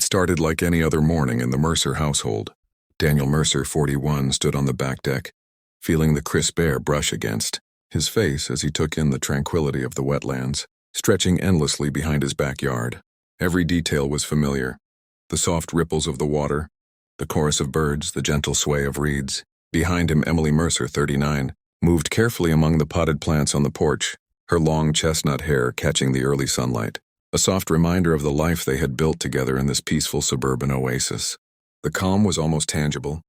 started like any other morning in the Mercer household. Daniel Mercer, 41, stood on the back deck, feeling the crisp air brush against his face as he took in the tranquility of the wetlands, stretching endlessly behind his backyard. Every detail was familiar. The soft ripples of the water, the chorus of birds, the gentle sway of reeds. Behind him, Emily Mercer, 39, moved carefully among the potted plants on the porch, her long chestnut hair catching the early sunlight, a soft reminder of the life they had built together in this peaceful suburban oasis. The calm was almost tangible,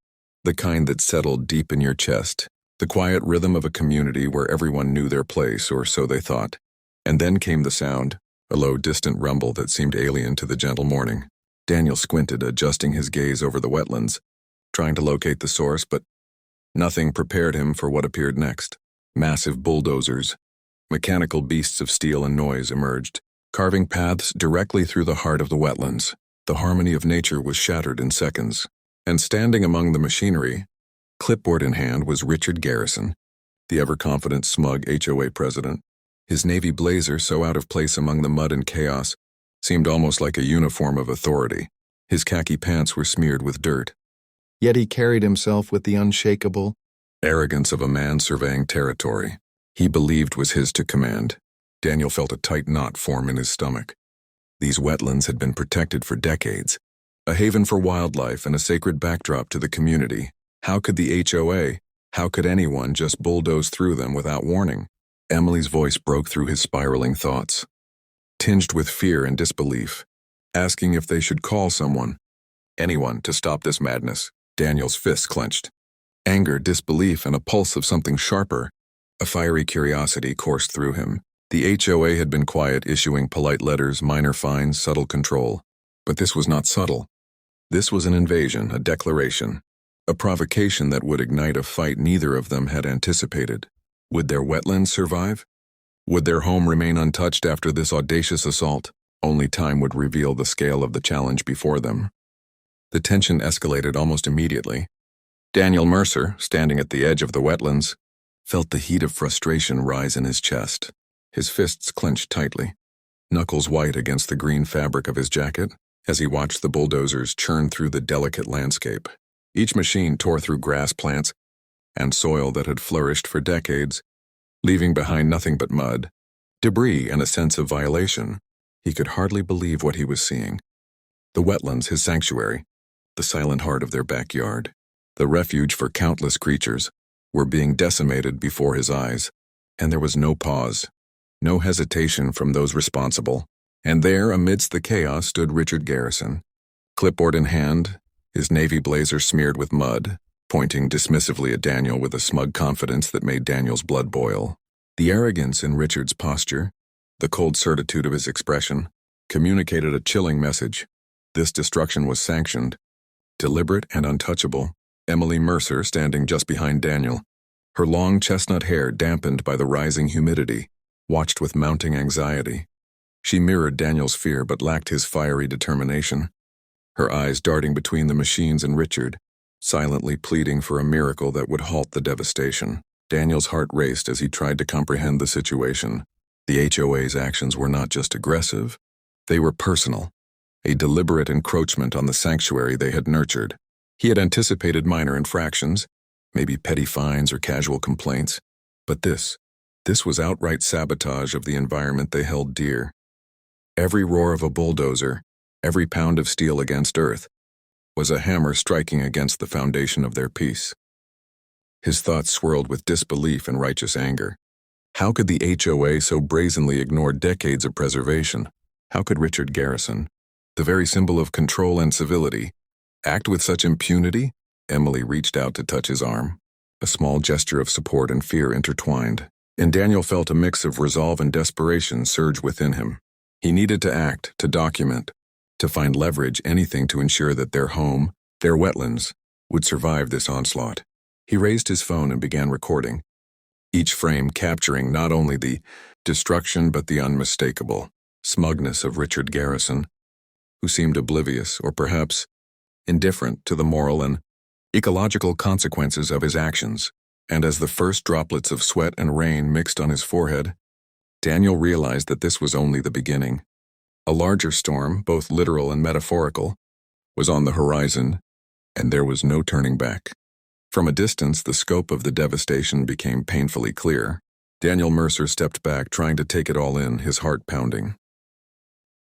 the kind that settled deep in your chest, the quiet rhythm of a community where everyone knew their place, or so they thought. And then came the sound, a low, distant rumble that seemed alien to the gentle morning. Daniel squinted, adjusting his gaze over the wetlands, trying to locate the source, but nothing prepared him for what appeared next. Massive bulldozers, mechanical beasts of steel and noise, emerged, carving paths directly through the heart of the wetlands. The harmony of nature was shattered in seconds. And standing among the machinery, clipboard in hand, was Richard Garrison, the ever-confident, smug HOA president. His navy blazer, so out of place among the mud and chaos, seemed almost like a uniform of authority. His khaki pants were smeared with dirt. Yet he carried himself with the unshakable arrogance of a man surveying territory he believed was his to command. Daniel felt a tight knot form in his stomach. These wetlands had been protected for decades, a haven for wildlife and a sacred backdrop to the community. How could the HOA, how could anyone just bulldoze through them without warning? Emily's voice broke through his spiraling thoughts, tinged with fear and disbelief, asking if they should call someone, anyone, to stop this madness. Daniel's fists clenched. Anger, disbelief, and a pulse of something sharper, a fiery curiosity, coursed through him. The HOA had been quiet, issuing polite letters, minor fines, subtle control. But this was not subtle. This was an invasion, a declaration, a provocation that would ignite a fight neither of them had anticipated. Would their wetlands survive? Would their home remain untouched after this audacious assault? Only time would reveal the scale of the challenge before them. The tension escalated almost immediately. Daniel Mercer, standing at the edge of the wetlands, felt the heat of frustration rise in his chest. His fists clenched tightly, knuckles white against the green fabric of his jacket, as he watched the bulldozers churn through the delicate landscape. Each machine tore through grass plants and soil that had flourished for decades, leaving behind nothing but mud, debris, and a sense of violation. He could hardly believe what he was seeing. The wetlands, his sanctuary, the silent heart of their backyard, the refuge for countless creatures, were being decimated before his eyes, and there was no pause, no hesitation from those responsible. And there, amidst the chaos, stood Richard Garrison, clipboard in hand, his navy blazer smeared with mud, pointing dismissively at Daniel with a smug confidence that made Daniel's blood boil. The arrogance in Richard's posture, the cold certitude of his expression, communicated a chilling message. This destruction was sanctioned, deliberate and untouchable. Emily Mercer, standing just behind Daniel, her long chestnut hair dampened by the rising humidity, watched with mounting anxiety. She mirrored Daniel's fear but lacked his fiery determination, her eyes darting between the machines and Richard, silently pleading for a miracle that would halt the devastation. Daniel's heart raced as he tried to comprehend the situation. The HOA's actions were not just aggressive, they were personal, a deliberate encroachment on the sanctuary they had nurtured. He had anticipated minor infractions, maybe petty fines or casual complaints, but this was outright sabotage of the environment they held dear. Every roar of a bulldozer, every pound of steel against earth, was a hammer striking against the foundation of their peace. His thoughts swirled with disbelief and righteous anger. How could the HOA so brazenly ignore decades of preservation? How could Richard Garrison, the very symbol of control and civility, act with such impunity? Emily reached out to touch his arm, a small gesture of support and fear intertwined, and Daniel felt a mix of resolve and desperation surge within him. He needed to act, to document, to find leverage, anything to ensure that their home, their wetlands, would survive this onslaught. He raised his phone and began recording, each frame capturing not only the destruction but the unmistakable smugness of Richard Garrison, who seemed oblivious, or perhaps indifferent, to the moral and ecological consequences of his actions. And as the first droplets of sweat and rain mixed on his forehead, Daniel realized that this was only the beginning. A larger storm, both literal and metaphorical, was on the horizon, and there was no turning back. From a distance, the scope of the devastation became painfully clear. Daniel Mercer stepped back, trying to take it all in, his heart pounding.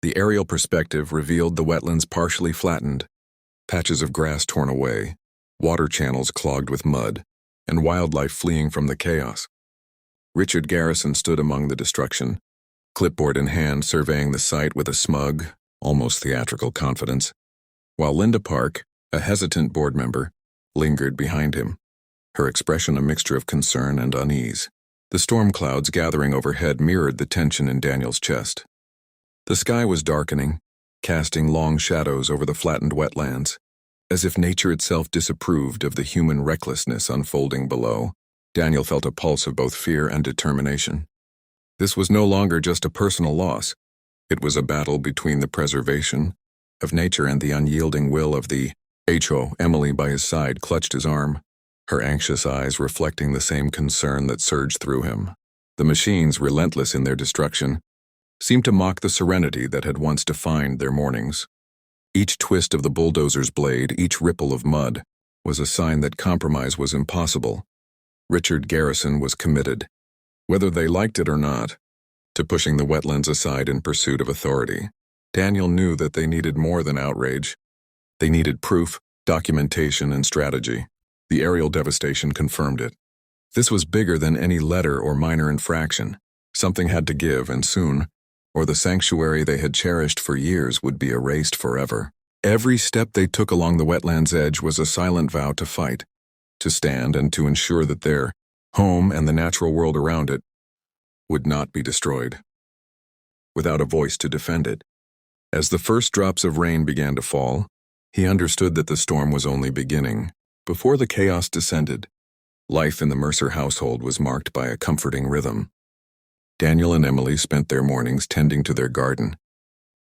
The aerial perspective revealed the wetlands partially flattened, patches of grass torn away, water channels clogged with mud, and wildlife fleeing from the chaos. Richard Garrison stood among the destruction, clipboard in hand, surveying the site with a smug, almost theatrical confidence, while Linda Park, a hesitant board member, lingered behind him, her expression a mixture of concern and unease. The storm clouds gathering overhead mirrored the tension in Daniel's chest. The sky was darkening, casting long shadows over the flattened wetlands, as if nature itself disapproved of the human recklessness unfolding below. Daniel felt a pulse of both fear and determination. This was no longer just a personal loss. It was a battle between the preservation of nature and the unyielding will of the HOA. Emily by his side clutched his arm, her anxious eyes reflecting the same concern that surged through him. The machines, relentless in their destruction, seemed to mock the serenity that had once defined their mornings. Each twist of the bulldozer's blade, each ripple of mud, was a sign that compromise was impossible. Richard Garrison was committed, whether they liked it or not, to pushing the wetlands aside in pursuit of authority. Daniel knew that they needed more than outrage. They needed proof, documentation, and strategy. The aerial devastation confirmed it. This was bigger than any letter or minor infraction. Something had to give, and soon, or the sanctuary they had cherished for years would be erased forever. Every step they took along the wetland's edge was a silent vow to fight, to stand, and to ensure that their home and the natural world around it would not be destroyed. Without a voice to defend it, as the first drops of rain began to fall, he understood that the storm was only beginning. Before the chaos descended, life in the Mercer household was marked by a comforting rhythm. Daniel and Emily spent their mornings tending to their garden,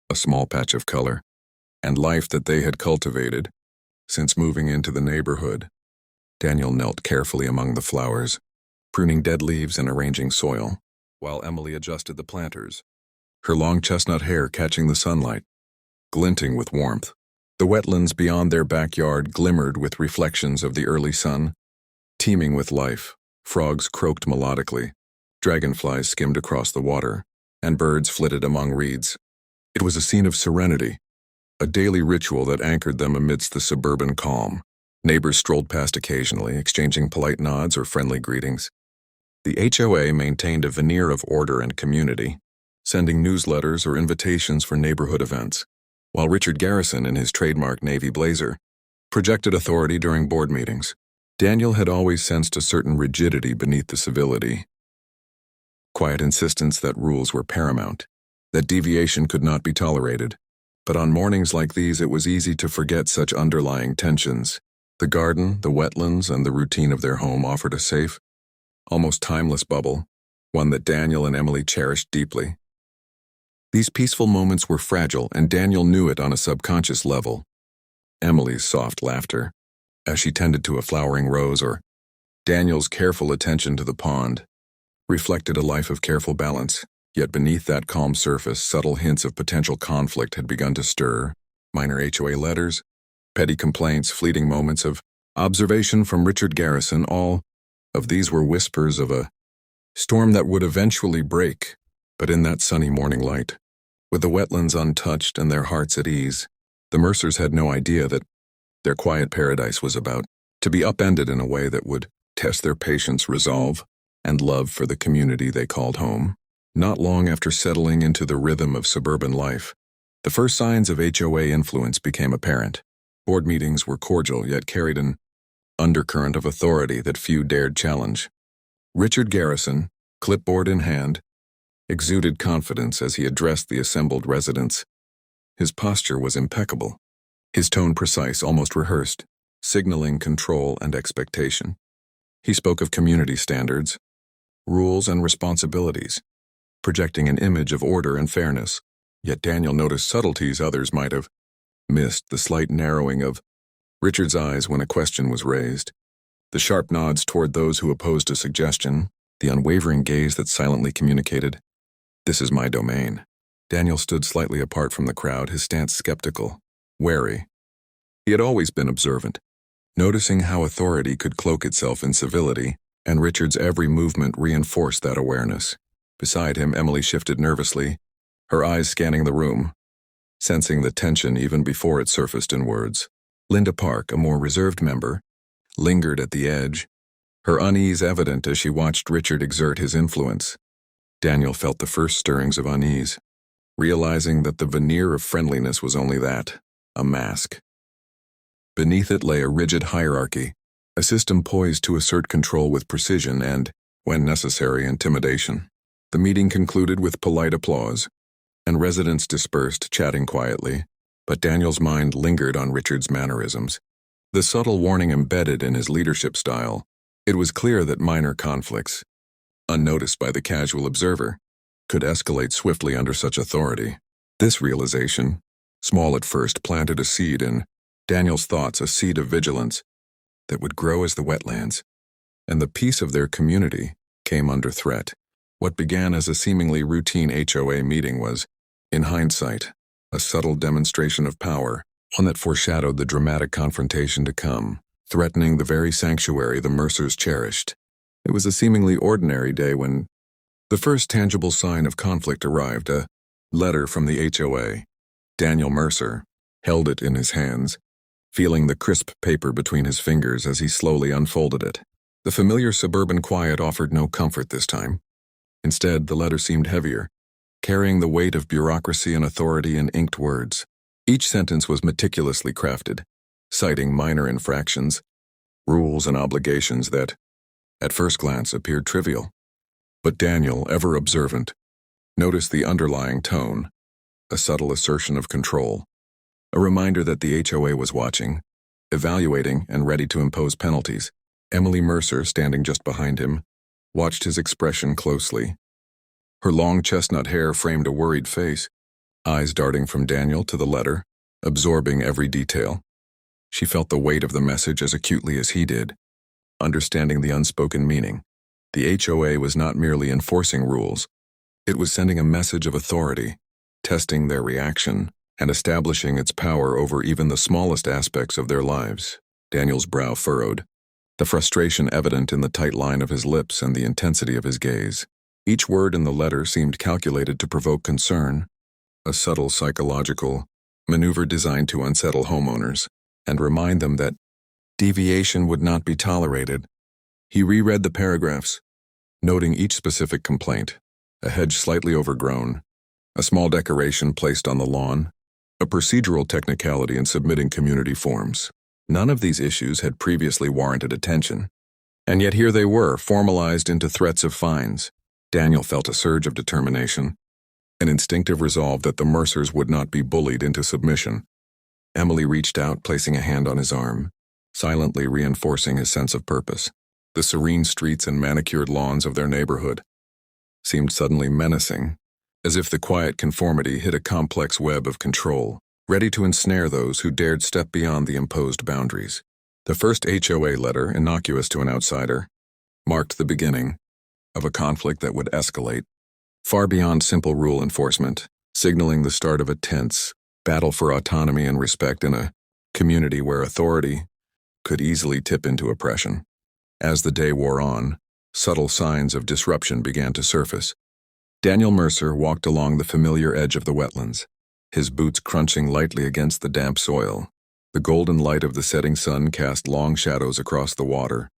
a small patch of color, and life that they had cultivated since moving into the neighborhood. Daniel knelt carefully among the flowers, pruning dead leaves and arranging soil, while Emily adjusted the planters, her long chestnut hair catching the sunlight, glinting with warmth. The wetlands beyond their backyard glimmered with reflections of the early sun, teeming with life. Frogs croaked melodically, dragonflies skimmed across the water, and birds flitted among reeds. It was a scene of serenity, a daily ritual that anchored them amidst the suburban calm. Neighbors strolled past occasionally, exchanging polite nods or friendly greetings. The HOA maintained a veneer of order and community, sending newsletters or invitations for neighborhood events, while Richard Garrison, in his trademark navy blazer, projected authority during board meetings. Daniel had always sensed a certain rigidity beneath the civility, quiet insistence that rules were paramount, that deviation could not be tolerated. But on mornings like these, it was easy to forget such underlying tensions. The garden, the wetlands, and the routine of their home offered a safe, almost timeless bubble, one that Daniel and Emily cherished deeply. These peaceful moments were fragile, and Daniel knew it on a subconscious level. Emily's soft laughter, as she tended to a flowering rose, or Daniel's careful attention to the pond, reflected a life of careful balance. Yet beneath that calm surface, subtle hints of potential conflict had begun to stir. Minor HOA letters, petty complaints, fleeting moments of observation from Richard Garrison, all of these were whispers of a storm that would eventually break. But in that sunny morning light, with the wetlands untouched and their hearts at ease, the Mercers had no idea that their quiet paradise was about to be upended in a way that would test their patience, resolve, and love for the community they called home. Not long after settling into the rhythm of suburban life, the first signs of HOA influence became apparent. Board meetings were cordial, yet carried an undercurrent of authority that few dared challenge. Richard Garrison, clipboard in hand, exuded confidence as he addressed the assembled residents. His posture was impeccable, his tone precise, almost rehearsed, signaling control and expectation. He spoke of community standards, rules, and responsibilities, projecting an image of order and fairness. Yet Daniel noticed subtleties others might have missed: the slight narrowing of Richard's eyes when a question was raised, the sharp nods toward those who opposed a suggestion, the unwavering gaze that silently communicated, "This is my domain." Daniel stood slightly apart from the crowd, his stance skeptical, wary. He had always been observant, noticing how authority could cloak itself in civility, and Richard's every movement reinforced that awareness. Beside him, Emily shifted nervously, her eyes scanning the room, sensing the tension even before it surfaced in words. Linda Park, a more reserved member, lingered at the edge, her unease evident as she watched Richard exert his influence. Daniel felt the first stirrings of unease, realizing that the veneer of friendliness was only that, a mask. Beneath it lay a rigid hierarchy, a system poised to assert control with precision and, when necessary, intimidation. The meeting concluded with polite applause, and residents dispersed, chatting quietly, but Daniel's mind lingered on Richard's mannerisms. The subtle warning embedded in his leadership style. It was clear that minor conflicts, unnoticed by the casual observer, could escalate swiftly under such authority. This realization, small at first, planted a seed in Daniel's thoughts, a seed of vigilance that would grow as the wetlands and the peace of their community came under threat. What began as a seemingly routine HOA meeting was, in hindsight, a subtle demonstration of power, one that foreshadowed the dramatic confrontation to come, threatening the very sanctuary the Mercers cherished. It was a seemingly ordinary day when the first tangible sign of conflict arrived, a letter from the HOA. Daniel Mercer held it in his hands, feeling the crisp paper between his fingers as he slowly unfolded it. The familiar suburban quiet offered no comfort this time. Instead, the letter seemed heavier, carrying the weight of bureaucracy and authority in inked words. Each sentence was meticulously crafted, citing minor infractions, rules and obligations that, at first glance, appeared trivial. But Daniel, ever observant, noticed the underlying tone, a subtle assertion of control, a reminder that the HOA was watching, evaluating, and ready to impose penalties. Emily Mercer, standing just behind him, watched his expression closely. Her long chestnut hair framed a worried face, eyes darting from Daniel to the letter, absorbing every detail. She felt the weight of the message as acutely as he did, understanding the unspoken meaning. The HOA was not merely enforcing rules, it was sending a message of authority, testing their reaction, and establishing its power over even the smallest aspects of their lives. Daniel's brow furrowed, the frustration evident in the tight line of his lips and the intensity of his gaze. Each word in the letter seemed calculated to provoke concern, a subtle psychological maneuver designed to unsettle homeowners and remind them that deviation would not be tolerated. He reread the paragraphs, noting each specific complaint: a hedge slightly overgrown, a small decoration placed on the lawn, a procedural technicality in submitting community forms. None of these issues had previously warranted attention, and yet here they were, formalized into threats of fines. Daniel felt a surge of determination, an instinctive resolve that the Mercers would not be bullied into submission. Emily reached out, placing a hand on his arm, silently reinforcing his sense of purpose. The serene streets and manicured lawns of their neighborhood seemed suddenly menacing, as if the quiet conformity hid a complex web of control, ready to ensnare those who dared step beyond the imposed boundaries. The first HOA letter, innocuous to an outsider, marked the beginning of a conflict that would escalate far beyond simple rule enforcement, signaling the start of a tense battle for autonomy and respect in a community where authority could easily tip into oppression. As the day wore on, subtle signs of disruption began to surface. Daniel Mercer walked along the familiar edge of the wetlands, his boots crunching lightly against the damp soil. The golden light of the setting sun cast long shadows across the water,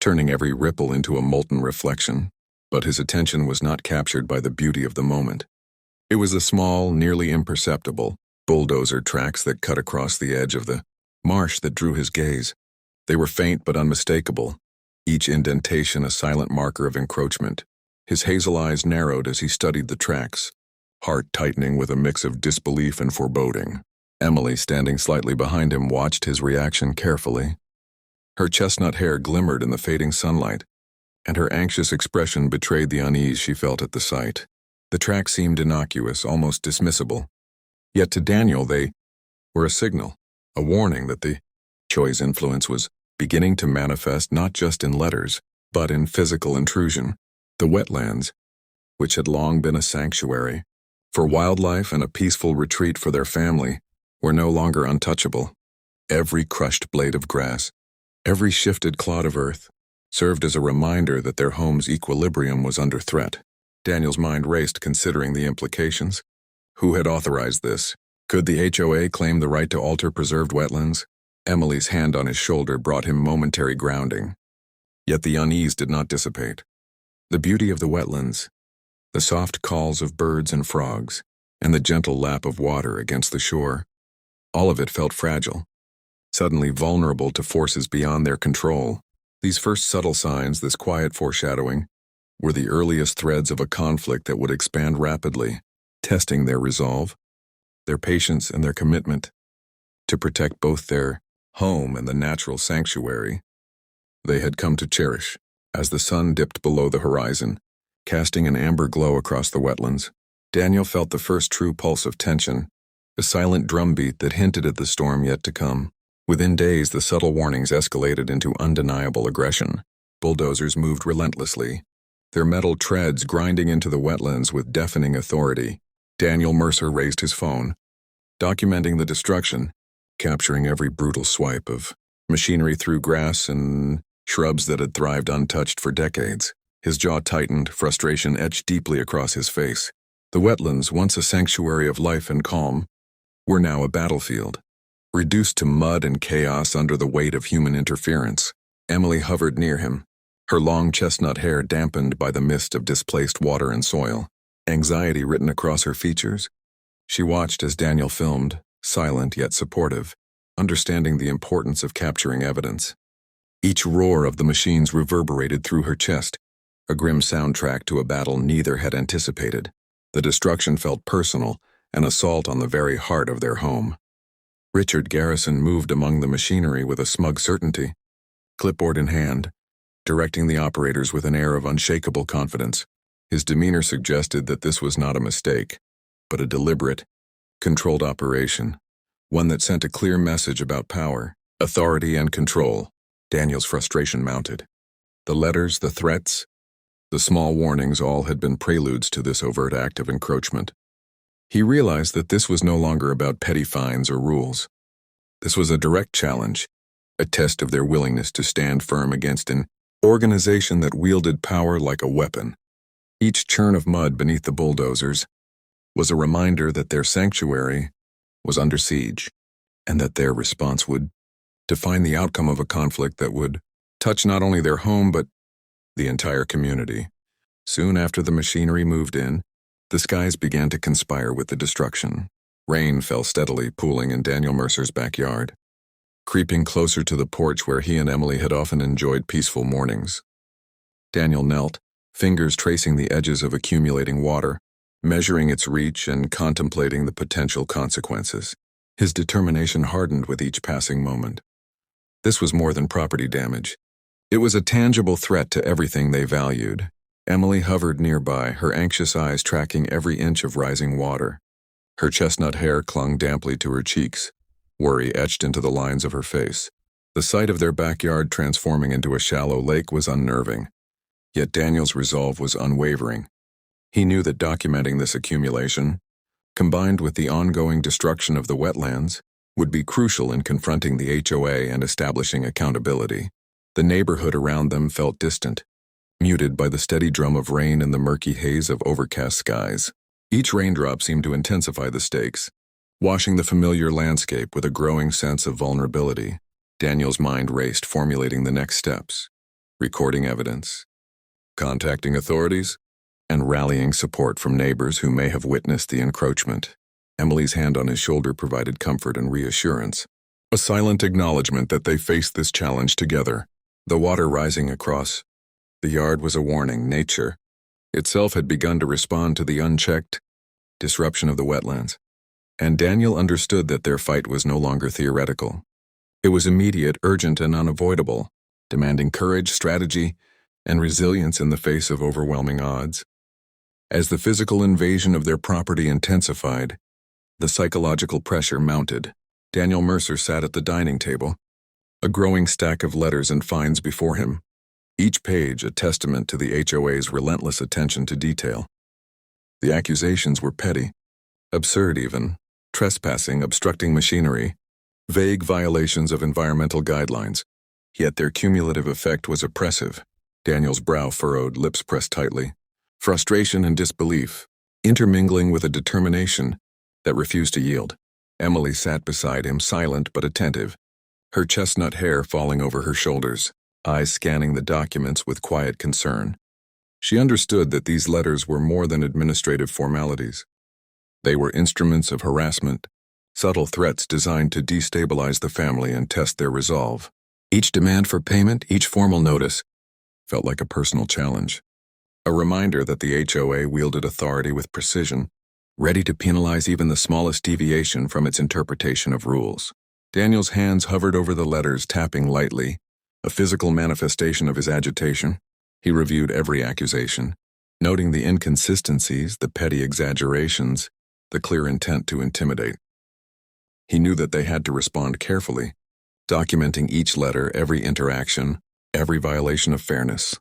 turning every ripple into a molten reflection. But his attention was not captured by the beauty of the moment. It was the small, nearly imperceptible, bulldozer tracks that cut across the edge of the marsh that drew his gaze. They were faint but unmistakable, each indentation a silent marker of encroachment. His hazel eyes narrowed as he studied the tracks, heart tightening with a mix of disbelief and foreboding. Emily, standing slightly behind him, watched his reaction carefully. Her chestnut hair glimmered in the fading sunlight, and her anxious expression betrayed the unease she felt at the sight. The tracks seemed innocuous, almost dismissible. Yet to Daniel they were a signal, a warning that the HOA's influence was beginning to manifest not just in letters, but in physical intrusion. The wetlands, which had long been a sanctuary for wildlife and a peaceful retreat for their family, were no longer untouchable. Every crushed blade of grass, every shifted clod of earth, served as a reminder that their home's equilibrium was under threat. Daniel's mind raced, considering the implications. Who had authorized this? Could the HOA claim the right to alter preserved wetlands? Emily's hand on his shoulder brought him momentary grounding. Yet the unease did not dissipate. The beauty of the wetlands, the soft calls of birds and frogs, and the gentle lap of water against the shore, all of it felt fragile, suddenly vulnerable to forces beyond their control. These first subtle signs, this quiet foreshadowing, were the earliest threads of a conflict that would expand rapidly, testing their resolve, their patience, and their commitment to protect both their home and the natural sanctuary they had come to cherish. As the sun dipped below the horizon, casting an amber glow across the wetlands, Daniel felt the first true pulse of tension, a silent drumbeat that hinted at the storm yet to come. Within days, the subtle warnings escalated into undeniable aggression. Bulldozers moved relentlessly, their metal treads grinding into the wetlands with deafening authority. Daniel Mercer raised his phone, documenting the destruction, capturing every brutal swipe of machinery through grass and shrubs that had thrived untouched for decades. His jaw tightened, frustration etched deeply across his face. The wetlands, once a sanctuary of life and calm, were now a battlefield, reduced to mud and chaos under the weight of human interference. Emily hovered near him, her long chestnut hair dampened by the mist of displaced water and soil, anxiety written across her features. She watched as Daniel filmed, silent yet supportive, understanding the importance of capturing evidence. Each roar of the machines reverberated through her chest, a grim soundtrack to a battle neither had anticipated. The destruction felt personal, an assault on the very heart of their home. Richard Garrison moved among the machinery with a smug certainty, clipboard in hand, directing the operators with an air of unshakable confidence. His demeanor suggested that this was not a mistake, but a deliberate, controlled operation, one that sent a clear message about power, authority, and control. Daniel's frustration mounted. The letters, the threats, the small warnings all had been preludes to this overt act of encroachment. He realized that this was no longer about petty fines or rules. This was a direct challenge, a test of their willingness to stand firm against an organization that wielded power like a weapon. Each churn of mud beneath the bulldozers was a reminder that their sanctuary was under siege, and that their response would define the outcome of a conflict that would touch not only their home but the entire community. Soon after the machinery moved in, the skies began to conspire with the destruction. Rain fell steadily, pooling in Daniel Mercer's backyard, creeping closer to the porch where he and Emily had often enjoyed peaceful mornings. Daniel knelt, fingers tracing the edges of accumulating water, measuring its reach and contemplating the potential consequences. His determination hardened with each passing moment. This was more than property damage. It was a tangible threat to everything they valued. Emily hovered nearby, her anxious eyes tracking every inch of rising water. Her chestnut hair clung damply to her cheeks, worry etched into the lines of her face. The sight of their backyard transforming into a shallow lake was unnerving. Yet Daniel's resolve was unwavering. He knew that documenting this accumulation, combined with the ongoing destruction of the wetlands, would be crucial in confronting the HOA and establishing accountability. The neighborhood around them felt distant, muted by the steady drum of rain and the murky haze of overcast skies. Each raindrop seemed to intensify the stakes, washing the familiar landscape with a growing sense of vulnerability. Daniel's mind raced, formulating the next steps, recording evidence, contacting authorities, and rallying support from neighbors who may have witnessed the encroachment. Emily's hand on his shoulder provided comfort and reassurance, a silent acknowledgement that they faced this challenge together. The water rising across the yard was a warning. Nature itself had begun to respond to the unchecked disruption of the wetlands, and Daniel understood that their fight was no longer theoretical. It was immediate, urgent, and unavoidable, demanding courage, strategy, and resilience in the face of overwhelming odds. As the physical invasion of their property intensified, the psychological pressure mounted. Daniel Mercer sat at the dining table, a growing stack of letters and fines before him, each page a testament to the HOA's relentless attention to detail. The accusations were petty, absurd even: trespassing, obstructing machinery, vague violations of environmental guidelines, yet their cumulative effect was oppressive. Daniel's brow furrowed, lips pressed tightly. Frustration and disbelief, intermingling with a determination that refused to yield. Emily sat beside him, silent but attentive, her chestnut hair falling over her shoulders, eyes scanning the documents with quiet concern. She understood that these letters were more than administrative formalities. They were instruments of harassment, subtle threats designed to destabilize the family and test their resolve. Each demand for payment, each formal notice, felt like a personal challenge. A reminder that the HOA wielded authority with precision, ready to penalize even the smallest deviation from its interpretation of rules. Daniel's hands hovered over the letters, tapping lightly, a physical manifestation of his agitation. He reviewed every accusation, noting the inconsistencies, the petty exaggerations, the clear intent to intimidate. He knew that they had to respond carefully, documenting each letter, every interaction, every violation of fairness.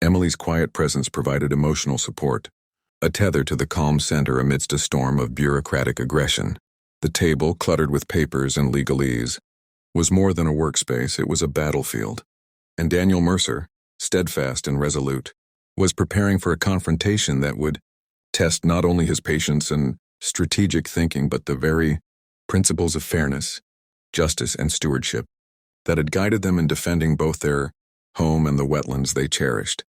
Emily's quiet presence provided emotional support, a tether to the calm center amidst a storm of bureaucratic aggression. The table, cluttered with papers and legalese, was more than a workspace, it was a battlefield. And Daniel Mercer, steadfast and resolute, was preparing for a confrontation that would test not only his patience and strategic thinking, but the very principles of fairness, justice, and stewardship that had guided them in defending both their home and the wetlands they cherished.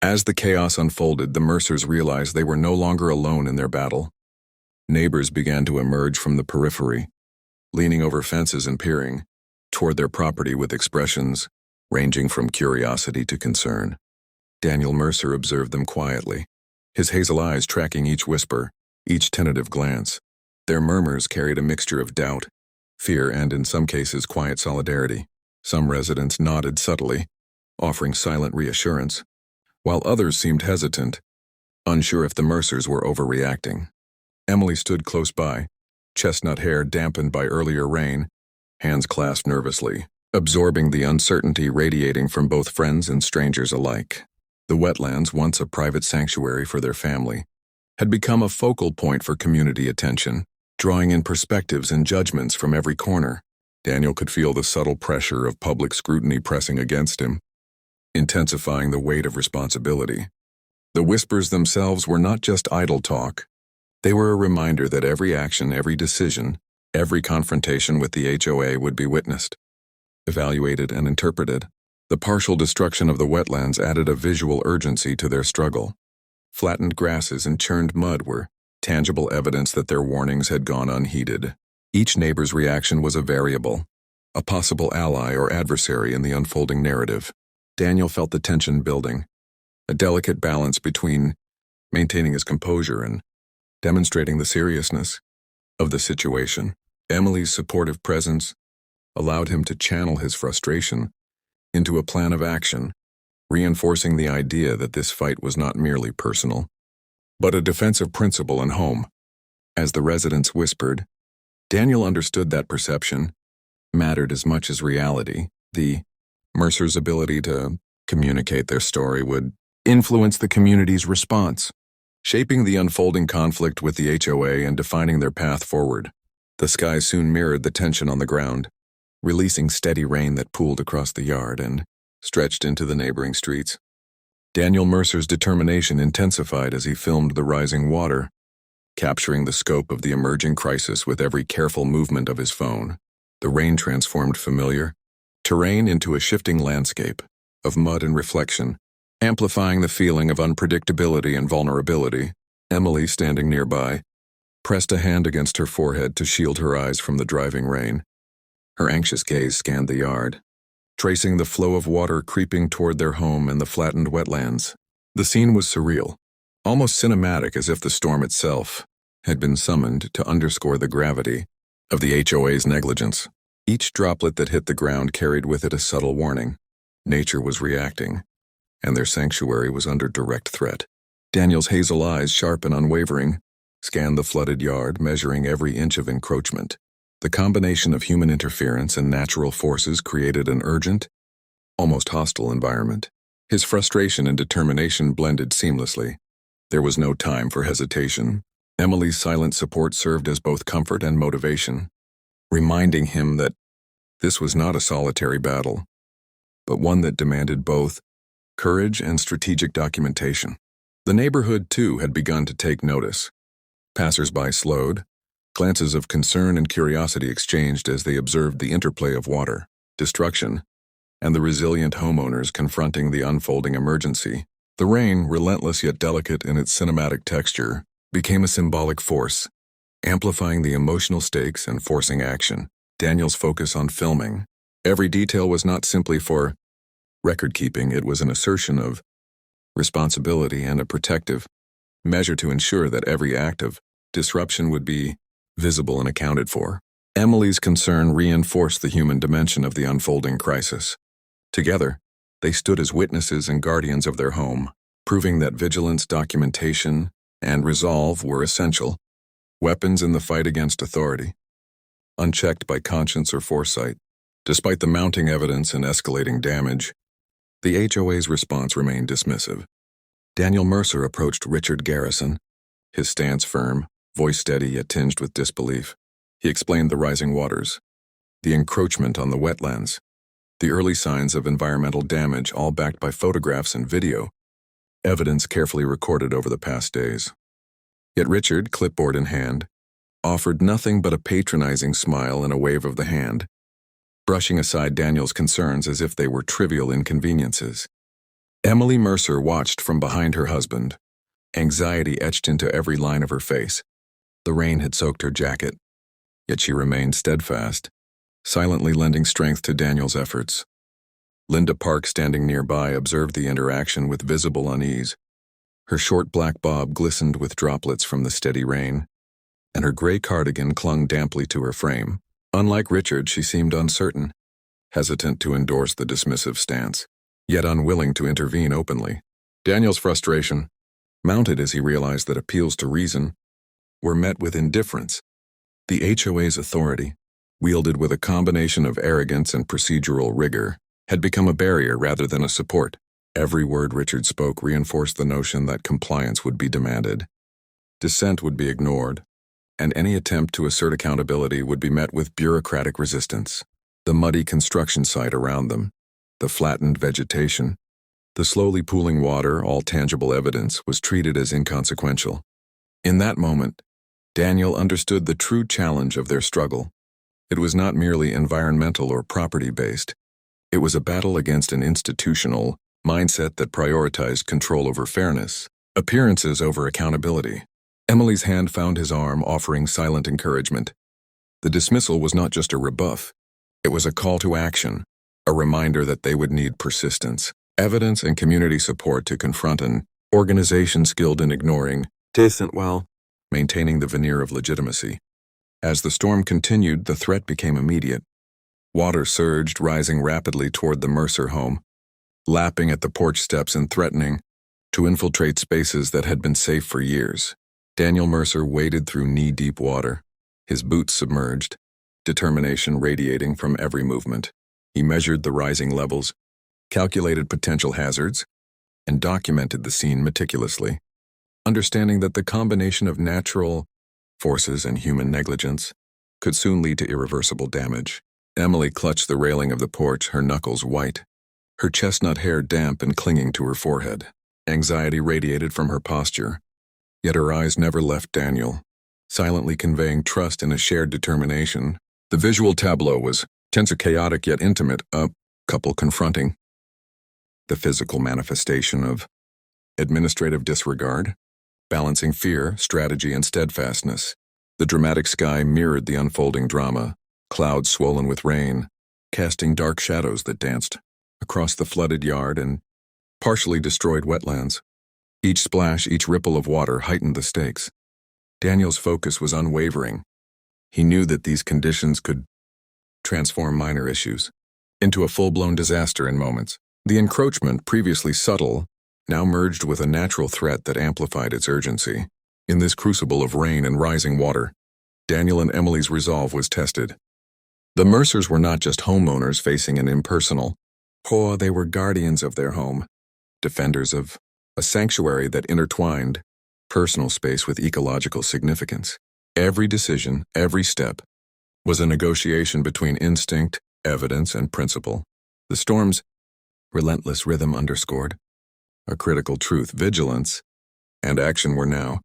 As the chaos unfolded, the Mercers realized they were no longer alone in their battle. Neighbors began to emerge from the periphery, leaning over fences and peering toward their property with expressions ranging from curiosity to concern. Daniel Mercer observed them quietly, his hazel eyes tracking each whisper, each tentative glance. Their murmurs carried a mixture of doubt, fear, and in some cases quiet solidarity. Some residents nodded subtly, offering silent reassurance, while others seemed hesitant, unsure if the Mercers were overreacting. Emily stood close by, chestnut hair dampened by earlier rain, hands clasped nervously, absorbing the uncertainty radiating from both friends and strangers alike. The wetlands, once a private sanctuary for their family, had become a focal point for community attention, drawing in perspectives and judgments from every corner. Daniel could feel the subtle pressure of public scrutiny pressing against him, intensifying the weight of responsibility. The whispers themselves were not just idle talk. They were a reminder that every action, every decision, every confrontation with the HOA would be witnessed, evaluated, and interpreted. The partial destruction of the wetlands added a visual urgency to their struggle. Flattened grasses and churned mud were tangible evidence that their warnings had gone unheeded. Each neighbor's reaction was a variable, a possible ally or adversary in the unfolding narrative. Daniel felt the tension building, a delicate balance between maintaining his composure and demonstrating the seriousness of the situation. Emily's supportive presence allowed him to channel his frustration into a plan of action, reinforcing the idea that this fight was not merely personal, but a defense of principle and home. As the residents whispered, Daniel understood that perception mattered as much as reality. The Mercer's ability to communicate their story would influence the community's response, shaping the unfolding conflict with the HOA and defining their path forward. The sky soon mirrored the tension on the ground, releasing steady rain that pooled across the yard and stretched into the neighboring streets. Daniel Mercer's determination intensified as he filmed the rising water, capturing the scope of the emerging crisis with every careful movement of his phone. The rain transformed familiar terrain into a shifting landscape of mud and reflection, amplifying the feeling of unpredictability and vulnerability. Emily, standing nearby, pressed a hand against her forehead to shield her eyes from the driving rain. Her anxious gaze scanned the yard, tracing the flow of water creeping toward their home and the flattened wetlands. The scene was surreal, almost cinematic, as if the storm itself had been summoned to underscore the gravity of the HOA's negligence. Each droplet that hit the ground carried with it a subtle warning. Nature was reacting, and their sanctuary was under direct threat. Daniel's hazel eyes, sharp and unwavering, scanned the flooded yard, measuring every inch of encroachment. The combination of human interference and natural forces created an urgent, almost hostile environment. His frustration and determination blended seamlessly. There was no time for hesitation. Emily's silent support served as both comfort and motivation, reminding him that this was not a solitary battle, but one that demanded both courage and strategic documentation. The neighborhood, too, had begun to take notice. Passers-by slowed, glances of concern and curiosity exchanged as they observed the interplay of water, destruction, and the resilient homeowners confronting the unfolding emergency. The rain, relentless yet delicate in its cinematic texture, became a symbolic force, amplifying the emotional stakes and forcing action. Daniel's focus on filming every detail was not simply for record-keeping, it was an assertion of responsibility and a protective measure to ensure that every act of disruption would be visible and accounted for. Emily's concern reinforced the human dimension of the unfolding crisis. Together, they stood as witnesses and guardians of their home, proving that vigilance, documentation, and resolve were essential weapons in the fight against authority, unchecked by conscience or foresight. Despite the mounting evidence and escalating damage, the HOA's response remained dismissive. Daniel Mercer approached Richard Garrison, his stance firm, voice steady yet tinged with disbelief. He explained the rising waters, the encroachment on the wetlands, the early signs of environmental damage, all backed by photographs and video, evidence carefully recorded over the past days. Yet Richard, clipboard in hand, offered nothing but a patronizing smile and a wave of the hand, brushing aside Daniel's concerns as if they were trivial inconveniences. Emily Mercer watched from behind her husband, anxiety etched into every line of her face. The rain had soaked her jacket, yet she remained steadfast, silently lending strength to Daniel's efforts. Linda Park, standing nearby, observed the interaction with visible unease. Her short black bob glistened with droplets from the steady rain, and her gray cardigan clung damply to her frame. Unlike Richard, she seemed uncertain, hesitant to endorse the dismissive stance, yet unwilling to intervene openly. Daniel's frustration mounted as he realized that appeals to reason were met with indifference. The HOA's authority, wielded with a combination of arrogance and procedural rigor, had become a barrier rather than a support. Every word Richard spoke reinforced the notion that compliance would be demanded, dissent would be ignored, and any attempt to assert accountability would be met with bureaucratic resistance. The muddy construction site around them, the flattened vegetation, the slowly pooling water, all tangible evidence, was treated as inconsequential. In that moment, Daniel understood the true challenge of their struggle. It was not merely environmental or property-based. It was a battle against an institutional mindset that prioritized control over fairness, appearances over accountability. Emily's hand found his arm, offering silent encouragement. The dismissal was not just a rebuff. It was a call to action, a reminder that they would need persistence, evidence, and community support to confront an organization skilled in ignoring dissent while maintaining the veneer of legitimacy. As the storm continued, the threat became immediate. Water surged, rising rapidly toward the Mercer home, lapping at the porch steps and threatening to infiltrate spaces that had been safe for years. Daniel Mercer waded through knee-deep water, his boots submerged, determination radiating from every movement. He measured the rising levels, calculated potential hazards, and documented the scene meticulously, understanding that the combination of natural forces and human negligence could soon lead to irreversible damage. Emily clutched the railing of the porch, her knuckles white, her chestnut hair damp and clinging to her forehead. Anxiety radiated from her posture, yet her eyes never left Daniel, silently conveying trust in a shared determination. The visual tableau was tense, chaotic yet intimate, a couple confronting the physical manifestation of administrative disregard, balancing fear, strategy, and steadfastness. The dramatic sky mirrored the unfolding drama, clouds swollen with rain, casting dark shadows that danced across the flooded yard and partially destroyed wetlands. Each splash, each ripple of water heightened the stakes. Daniel's focus was unwavering. He knew that these conditions could transform minor issues into a full-blown disaster in moments. The encroachment, previously subtle, now merged with a natural threat that amplified its urgency. In this crucible of rain and rising water, Daniel and Emily's resolve was tested. The Mercers were not just homeowners facing an impersonal HOA, they were guardians of their home, defenders of a sanctuary that intertwined personal space with ecological significance. Every decision, every step, was a negotiation between instinct, evidence, and principle. The storm's relentless rhythm underscored a critical truth. Vigilance and action were now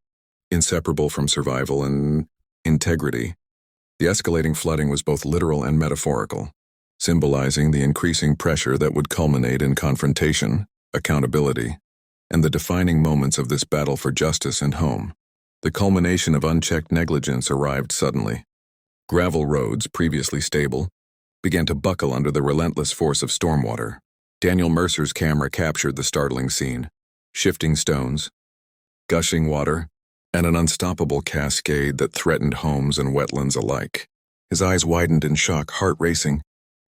inseparable from survival and integrity. The escalating flooding was both literal and metaphorical, symbolizing the increasing pressure that would culminate in confrontation, accountability, and the defining moments of this battle for justice and home. The culmination of unchecked negligence arrived suddenly. Gravel roads, previously stable, began to buckle under the relentless force of stormwater. Daniel Mercer's camera captured the startling scene: shifting stones, gushing water, and an unstoppable cascade that threatened homes and wetlands alike. His eyes widened in shock, heart racing,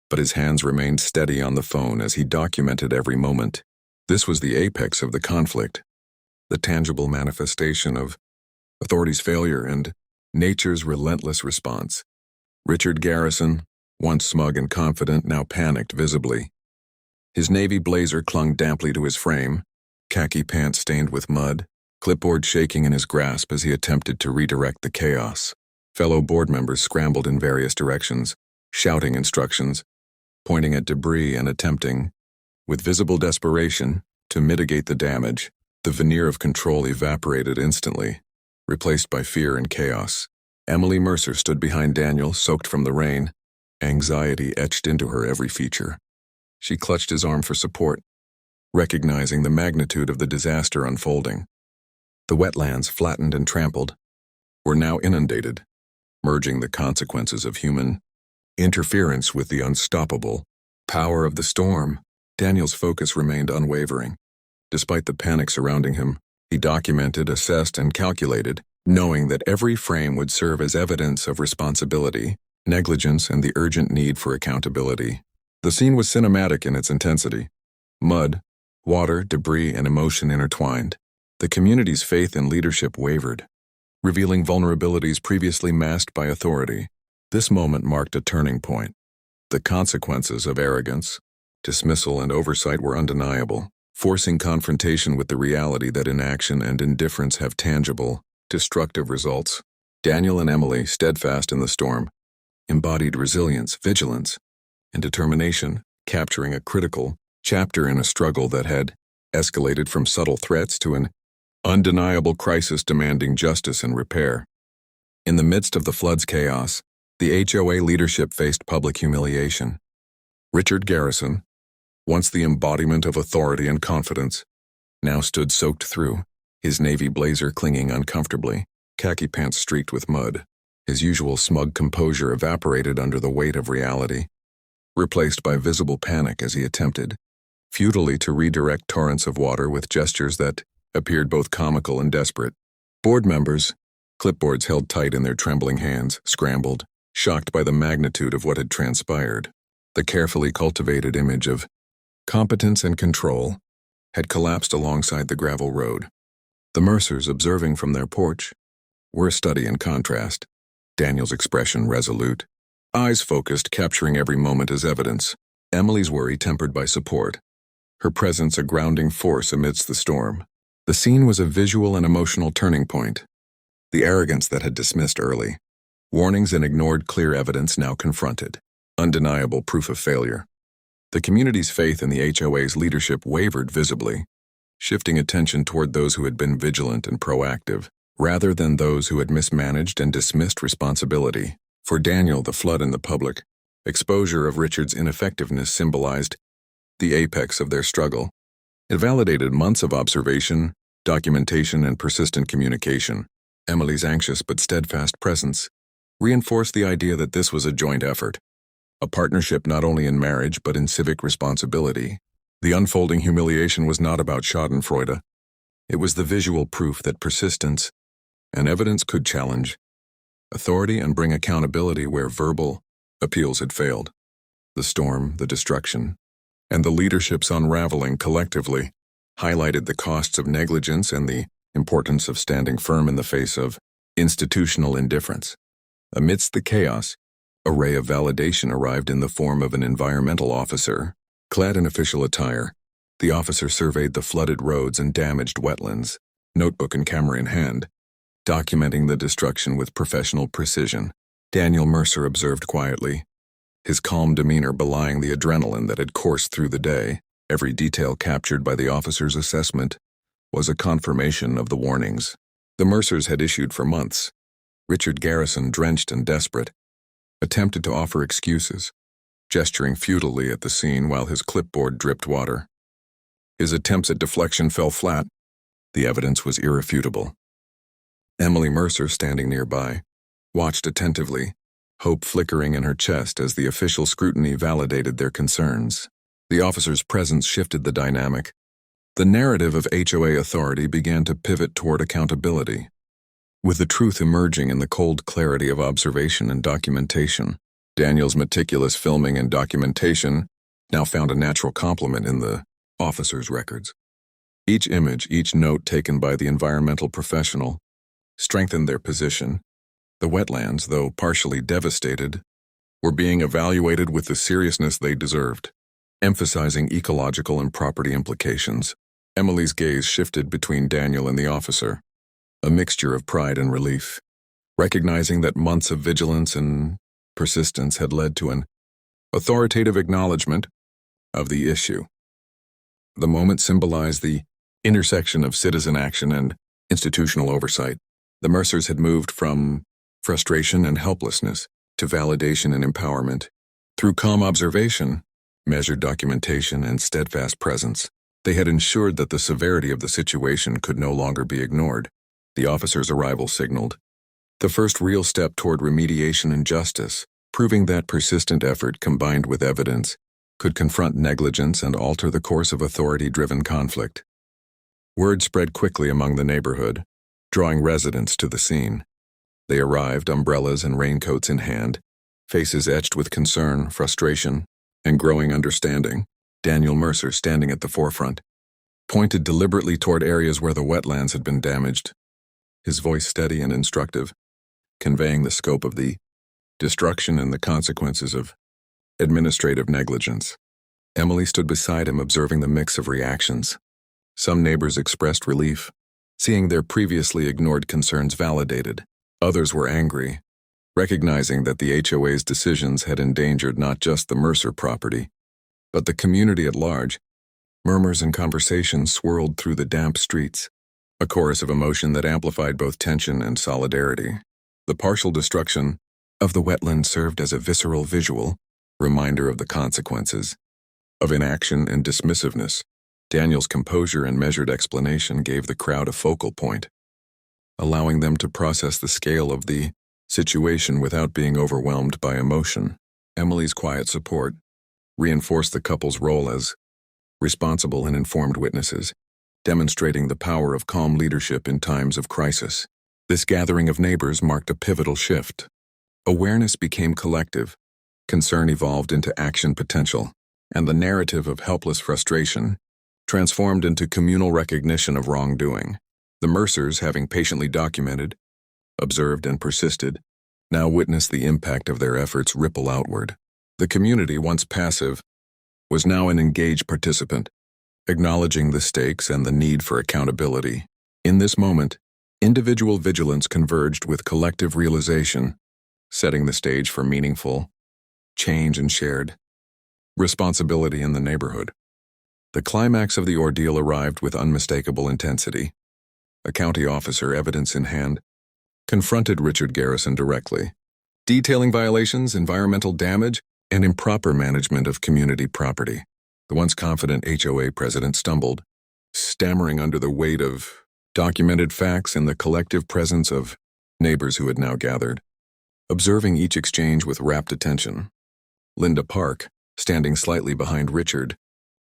but his hands remained steady on the phone as he documented every moment. This was the apex of the conflict, the tangible manifestation of authorities' failure and nature's relentless response. Richard Garrison, once smug and confident, now panicked visibly. His navy blazer clung damply to his frame, khaki pants stained with mud, clipboard shaking in his grasp as he attempted to redirect the chaos. Fellow board members scrambled in various directions, shouting instructions, pointing at debris and attempting, with visible desperation, to mitigate the damage. The veneer of control evaporated instantly, replaced by fear and chaos. Emily Mercer stood behind Daniel, soaked from the rain, anxiety etched into her every feature. She clutched his arm for support, recognizing the magnitude of the disaster unfolding. The wetlands, flattened and trampled, were now inundated, merging the consequences of human interference with the unstoppable power of the storm. Daniel's focus remained unwavering. Despite the panic surrounding him, he documented, assessed, and calculated, knowing that every frame would serve as evidence of responsibility, negligence, and the urgent need for accountability. The scene was cinematic in its intensity. Mud, water, debris, and emotion intertwined. The community's faith and leadership wavered, revealing vulnerabilities previously masked by authority. This moment marked a turning point. The consequences of arrogance, dismissal, and oversight were undeniable, forcing confrontation with the reality that inaction and indifference have tangible, destructive results. Daniel and Emily, steadfast in the storm, embodied resilience, vigilance, and determination, capturing a critical chapter in a struggle that had escalated from subtle threats to an undeniable crisis demanding justice and repair. In the midst of the flood's chaos, the HOA leadership faced public humiliation. Richard Garrison, once the embodiment of authority and confidence, now stood soaked through, his navy blazer clinging uncomfortably, khaki pants streaked with mud. His usual smug composure evaporated under the weight of reality, replaced by visible panic as he attempted, futilely, to redirect torrents of water with gestures that appeared both comical and desperate. Board members, clipboards held tight in their trembling hands, scrambled, shocked by the magnitude of what had transpired. The carefully cultivated image of competence and control had collapsed alongside the gravel road. The Mercers, observing from their porch, were a study in contrast. Daniel's expression resolute, eyes focused, capturing every moment as evidence. Emily's worry tempered by support, her presence a grounding force amidst the storm. The scene was a visual and emotional turning point. The arrogance that had dismissed early warnings and ignored clear evidence now confronted undeniable proof of failure. The community's faith in the HOA's leadership wavered visibly, shifting attention toward those who had been vigilant and proactive, rather than those who had mismanaged and dismissed responsibility. For Daniel, the flood and the public exposure of Richard's ineffectiveness symbolized the apex of their struggle. It validated months of observation, documentation, and persistent communication. Emily's anxious but steadfast presence reinforced the idea that this was a joint effort, a partnership not only in marriage but in civic responsibility. The unfolding humiliation was not about schadenfreude. It was the visual proof that persistence and evidence could challenge authority and bring accountability where verbal appeals had failed. The storm, the destruction, and the leadership's unraveling collectively highlighted the costs of negligence and the importance of standing firm in the face of institutional indifference. Amidst the chaos, a ray of validation arrived in the form of an environmental officer. Clad in official attire, the officer surveyed the flooded roads and damaged wetlands, notebook and camera in hand, documenting the destruction with professional precision. Daniel Mercer observed quietly, his calm demeanor belying the adrenaline that had coursed through the day. Every detail captured by the officer's assessment was a confirmation of the warnings the Mercers had issued for months. Richard Garrison, drenched and desperate, attempted to offer excuses, gesturing futilely at the scene while his clipboard dripped water. His attempts at deflection fell flat. The evidence was irrefutable. Emily Mercer, standing nearby, watched attentively, hope flickering in her chest as the official scrutiny validated their concerns. The officer's presence shifted the dynamic. The narrative of HOA authority began to pivot toward accountability, with the truth emerging in the cold clarity of observation and documentation. Daniel's meticulous filming and documentation now found a natural complement in the officer's records. Each image, each note taken by the environmental professional, strengthened their position. The wetlands, though partially devastated, were being evaluated with the seriousness they deserved, emphasizing ecological and property implications. Emily's gaze shifted between Daniel and the officer, a mixture of pride and relief, recognizing that months of vigilance and persistence had led to an authoritative acknowledgement of the issue. The moment symbolized the intersection of citizen action and institutional oversight. The Mercers had moved from frustration and helplessness to validation and empowerment. Through calm observation, measured documentation, and steadfast presence, they had ensured that the severity of the situation could no longer be ignored. The officer's arrival signaled the first real step toward remediation and justice, proving that persistent effort combined with evidence could confront negligence and alter the course of authority-driven conflict. Word spread quickly among the neighborhood, drawing residents to the scene. They arrived, umbrellas and raincoats in hand, faces etched with concern, frustration, and growing understanding. Daniel Mercer, standing at the forefront, pointed deliberately toward areas where the wetlands had been damaged, his voice steady and instructive, conveying the scope of the destruction and the consequences of administrative negligence. Emily stood beside him, observing the mix of reactions. Some neighbors expressed relief, seeing their previously ignored concerns validated. Others were angry, recognizing that the HOA's decisions had endangered not just the Mercer property, but the community at large. Murmurs and conversations swirled through the damp streets, a chorus of emotion that amplified both tension and solidarity. The partial destruction of the wetland served as a visceral visual reminder of the consequences of inaction and dismissiveness. Daniel's composure and measured explanation gave the crowd a focal point, allowing them to process the scale of the situation without being overwhelmed by emotion. Emily's quiet support reinforced the couple's role as responsible and informed witnesses, demonstrating the power of calm leadership in times of crisis. This gathering of neighbors marked a pivotal shift. Awareness became collective, concern evolved into action potential, and the narrative of helpless frustration transformed into communal recognition of wrongdoing. The Mercers, having patiently documented, observed, and persisted, now witnessed the impact of their efforts ripple outward. The community, once passive, was now an engaged participant, acknowledging the stakes and the need for accountability. In this moment, individual vigilance converged with collective realization, setting the stage for meaningful change and shared responsibility in the neighborhood. The climax of the ordeal arrived with unmistakable intensity. A county officer, evidence in hand, confronted Richard Garrison directly, detailing violations, environmental damage, and improper management of community property. The once confident HOA president stumbled, stammering under the weight of documented facts and the collective presence of neighbors who had now gathered, observing each exchange with rapt attention. Linda Park, standing slightly behind Richard,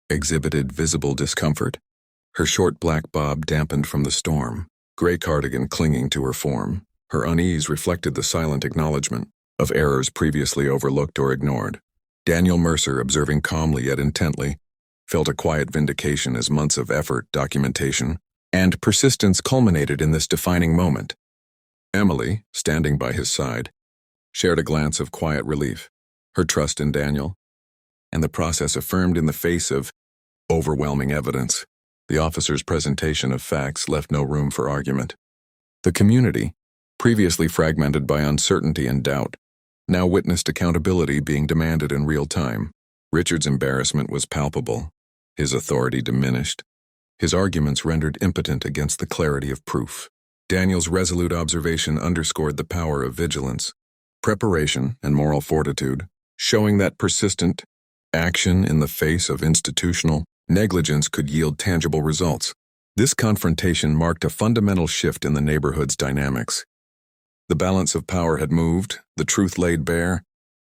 exhibited visible discomfort, her short black bob dampened from the storm, gray cardigan clinging to her form. Her unease reflected the silent acknowledgement of errors previously overlooked or ignored. Daniel Mercer, observing calmly yet intently, felt a quiet vindication as months of effort, documentation, and persistence culminated in this defining moment. Emily, standing by his side, shared a glance of quiet relief, her trust in Daniel, and the process affirmed in the face of overwhelming evidence. The officer's presentation of facts left no room for argument. The community, previously fragmented by uncertainty and doubt, now witnessed accountability being demanded in real time. Richard's embarrassment was palpable, his authority diminished, his arguments rendered impotent against the clarity of proof. Daniel's resolute observation underscored the power of vigilance, preparation, and moral fortitude, showing that persistent action in the face of institutional negligence could yield tangible results. This confrontation marked a fundamental shift in the neighborhood's dynamics. The balance of power had moved, the truth laid bare,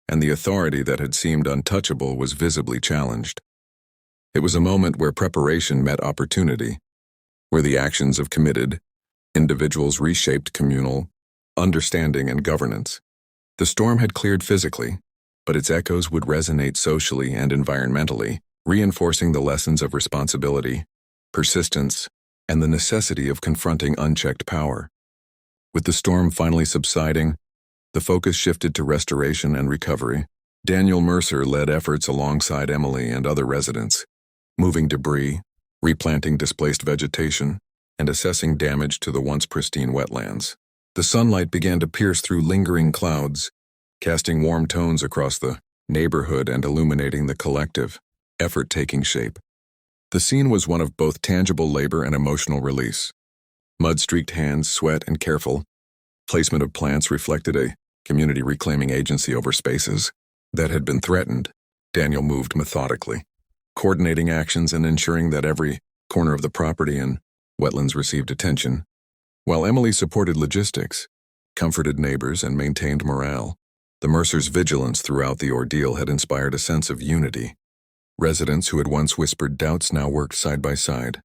and the authority that had seemed untouchable was visibly challenged. It was a moment where preparation met opportunity, where the actions of committed individuals reshaped communal understanding and governance. The storm had cleared physically, but its echoes would resonate socially and environmentally, reinforcing the lessons of responsibility, persistence, and the necessity of confronting unchecked power. With the storm finally subsiding, the focus shifted to restoration and recovery. Daniel Mercer led efforts alongside Emily and other residents, moving debris, replanting displaced vegetation, and assessing damage to the once pristine wetlands. The sunlight began to pierce through lingering clouds, casting warm tones across the neighborhood and illuminating the collective effort taking shape. The scene was one of both tangible labor and emotional release. Mud-streaked hands, sweat, and careful placement of plants reflected a community reclaiming agency over spaces that had been threatened. Daniel moved methodically, coordinating actions and ensuring that every corner of the property and wetlands received attention, while Emily supported logistics, comforted neighbors, and maintained morale. The Mercers' vigilance throughout the ordeal had inspired a sense of unity. Residents who had once whispered doubts now worked side by side,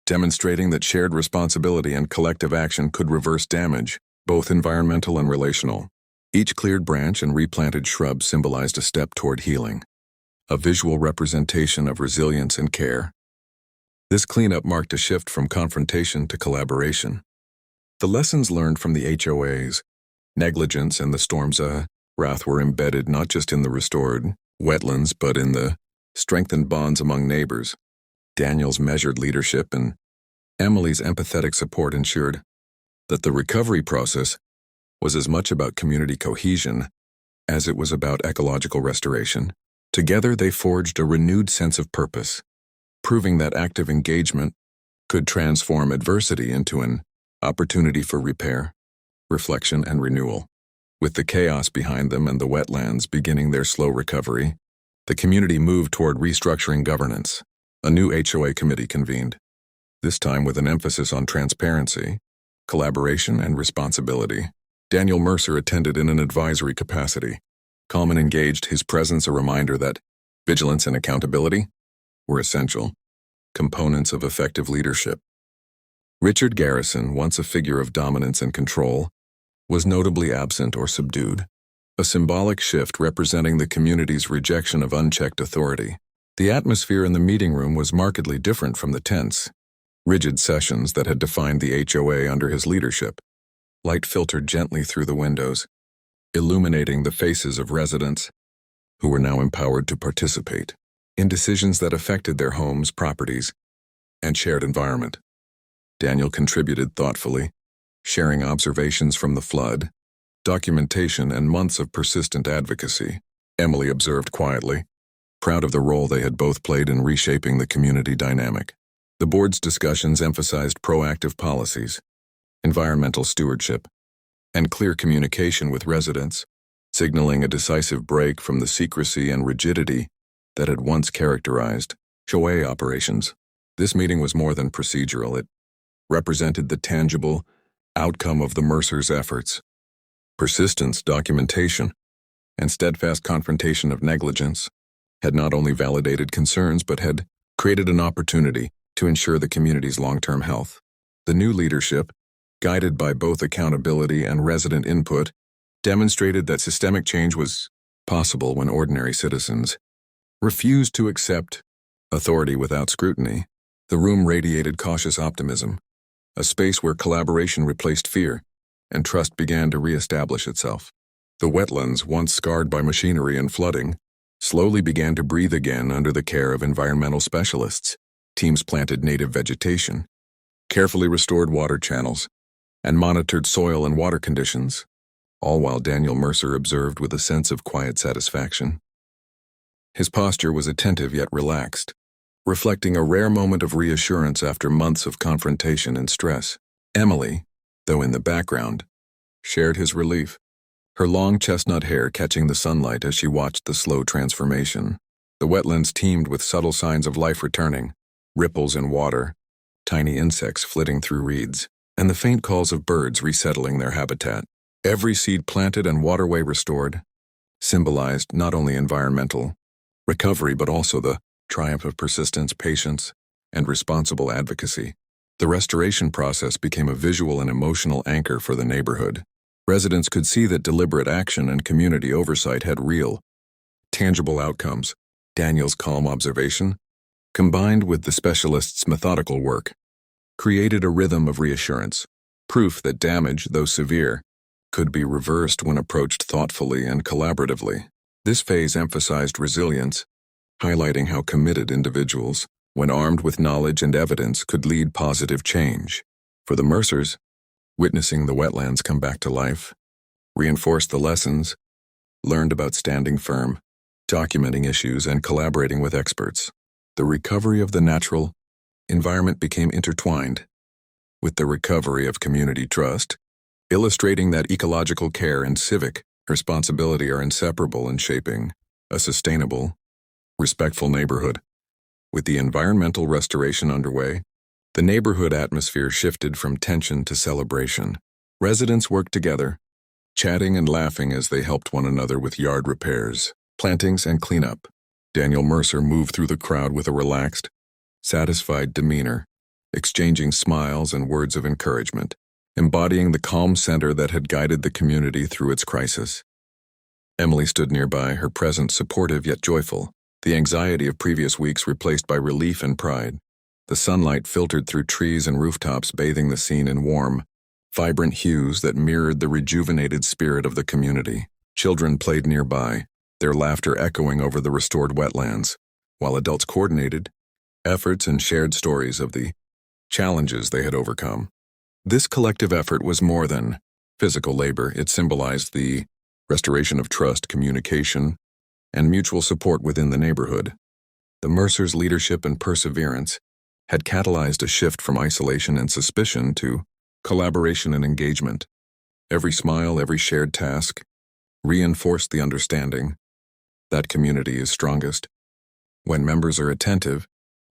demonstrating that shared responsibility and collective action could reverse damage, both environmental and relational. Each cleared branch and replanted shrub symbolized a step toward healing, a visual representation of resilience and care. This cleanup marked a shift from confrontation to collaboration. The lessons learned from the HOA's negligence and the storm's wrath were embedded not just in the restored wetlands but in the strengthened bonds among neighbors. Daniel's measured leadership and Emily's empathetic support ensured that the recovery process was as much about community cohesion as it was about ecological restoration. Together they forged a renewed sense of purpose, proving that active engagement could transform adversity into an opportunity for repair, reflection, and renewal. With the chaos behind them and the wetlands beginning their slow recovery, the community moved toward restructuring governance. A new HOA committee convened, this time with an emphasis on transparency, collaboration, and responsibility. Daniel Mercer attended in an advisory capacity, calm and engaged, his presence a reminder that vigilance and accountability were essential components of effective leadership. Richard Garrison, once a figure of dominance and control, was notably absent or subdued, a symbolic shift representing the community's rejection of unchecked authority. The atmosphere in the meeting room was markedly different from the tense, rigid sessions that had defined the HOA under his leadership. Light filtered gently through the windows, illuminating the faces of residents who were now empowered to participate in decisions that affected their homes, properties, and shared environment. Daniel contributed thoughtfully, sharing observations from the flood, documentation, and months of persistent advocacy. Emily observed quietly, proud of the role they had both played in reshaping the community dynamic. The board's discussions emphasized proactive policies, environmental stewardship, and clear communication with residents, signaling a decisive break from the secrecy and rigidity that had once characterized HOA operations. This meeting was more than procedural. It represented the tangible outcome of the Mercers' efforts. Persistence, documentation, and steadfast confrontation of negligence had not only validated concerns but had created an opportunity to ensure the community's long-term health. The new leadership, guided by both accountability and resident input, demonstrated that systemic change was possible when ordinary citizens refused to accept authority without scrutiny. The room radiated cautious optimism, a space where collaboration replaced fear and trust began to reestablish itself. The wetlands, once scarred by machinery and flooding, slowly began to breathe again under the care of environmental specialists. Teams planted native vegetation, carefully restored water channels, and monitored soil and water conditions, all while Daniel Mercer observed with a sense of quiet satisfaction. His posture was attentive yet relaxed, reflecting a rare moment of reassurance after months of confrontation and stress. Emily, though in the background, shared his relief, her long chestnut hair catching the sunlight as she watched the slow transformation. The wetlands teemed with subtle signs of life returning, ripples in water, tiny insects flitting through reeds, and the faint calls of birds resettling their habitat. Every seed planted and waterway restored symbolized not only environmental recovery but also the triumph of persistence, patience, and responsible advocacy. The restoration process became a visual and emotional anchor for the neighborhood. Residents could see that deliberate action and community oversight had real, tangible outcomes. Daniel's calm observation, combined with the specialist's methodical work, created a rhythm of reassurance, proof that damage, though severe, could be reversed when approached thoughtfully and collaboratively. This phase emphasized resilience, highlighting how committed individuals, when armed with knowledge and evidence, could lead positive change. For the Mercers, witnessing the wetlands come back to life reinforced the lessons learned about standing firm, documenting issues, and collaborating with experts. The recovery of the natural environment became intertwined with the recovery of community trust, illustrating that ecological care and civic responsibility are inseparable in shaping a sustainable, respectful neighborhood. With the environmental restoration underway, the neighborhood atmosphere shifted from tension to celebration. Residents worked together, chatting and laughing as they helped one another with yard repairs, plantings, and cleanup. Daniel Mercer moved through the crowd with a relaxed, satisfied demeanor, exchanging smiles and words of encouragement, embodying the calm center that had guided the community through its crisis. Emily stood nearby, her presence supportive yet joyful, the anxiety of previous weeks replaced by relief and pride. The sunlight filtered through trees and rooftops, bathing the scene in warm, vibrant hues that mirrored the rejuvenated spirit of the community. Children played nearby, their laughter echoing over the restored wetlands, while adults coordinated efforts and shared stories of the challenges they had overcome. This collective effort was more than physical labor. It symbolized the restoration of trust, communication, and mutual support within the neighborhood. The Mercers' leadership and perseverance had catalyzed a shift from isolation and suspicion to collaboration and engagement. Every smile, every shared task reinforced the understanding that community is strongest when members are attentive,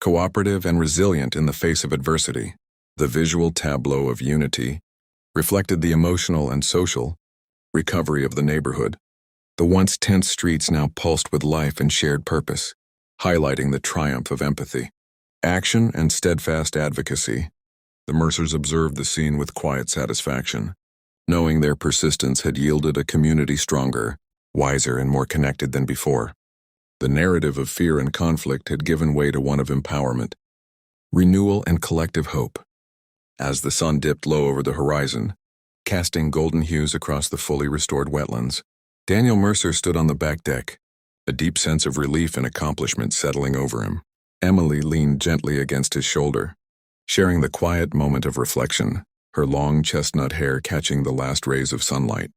cooperative, and resilient in the face of adversity. The visual tableau of unity reflected the emotional and social recovery of the neighborhood. The once tense streets now pulsed with life and shared purpose, highlighting the triumph of empathy, action, and steadfast advocacy. The Mercers observed the scene with quiet satisfaction, knowing their persistence had yielded a community stronger, wiser, and more connected than before. The narrative of fear and conflict had given way to one of empowerment, renewal, and collective hope. As the sun dipped low over the horizon, casting golden hues across the fully restored wetlands, Daniel Mercer stood on the back deck, a deep sense of relief and accomplishment settling over him. Emily leaned gently against his shoulder, sharing the quiet moment of reflection, her long chestnut hair catching the last rays of sunlight.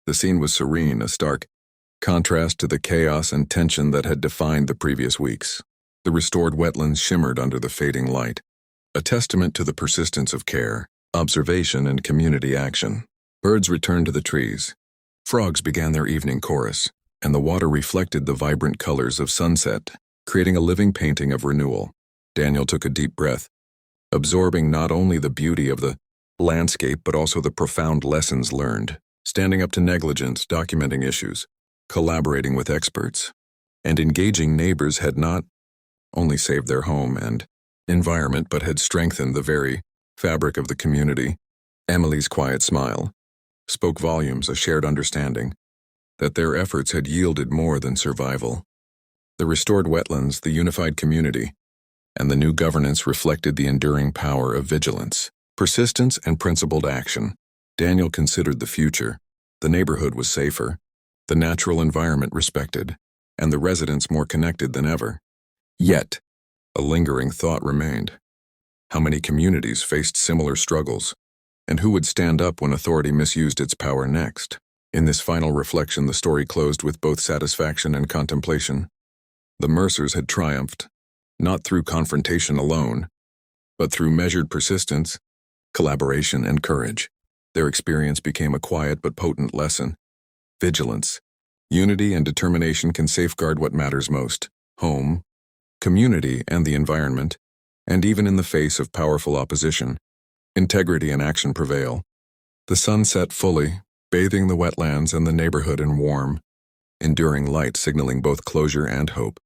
The scene was serene, a stark contrast to the chaos and tension that had defined the previous weeks. The restored wetlands shimmered under the fading light, a testament to the persistence of care, observation, and community action. Birds returned to the trees. Frogs began their evening chorus, and the water reflected the vibrant colors of sunset, creating a living painting of renewal. Daniel took a deep breath, absorbing not only the beauty of the landscape but also the profound lessons learned, standing up to negligence, documenting issues, collaborating with experts, and engaging neighbors had not only saved their home and environment but had strengthened the very fabric of the community. Emily's quiet smile spoke volumes, a shared understanding that their efforts had yielded more than survival. The restored wetlands, the unified community, and the new governance reflected the enduring power of vigilance, persistence, and principled action. Daniel considered the future. The neighborhood was safer, the natural environment respected, and the residents more connected than ever. Yet, a lingering thought remained. How many communities faced similar struggles, and who would stand up when authority misused its power next? In this final reflection, the story closed with both satisfaction and contemplation. The Mercers had triumphed, not through confrontation alone, but through measured persistence, collaboration, and courage. Their experience became a quiet but potent lesson. Vigilance, unity, and determination can safeguard what matters most: home, community, and the environment. And even in the face of powerful opposition, integrity and action prevail. The sun set fully, bathing the wetlands and the neighborhood in warm, enduring light, signaling both closure and hope.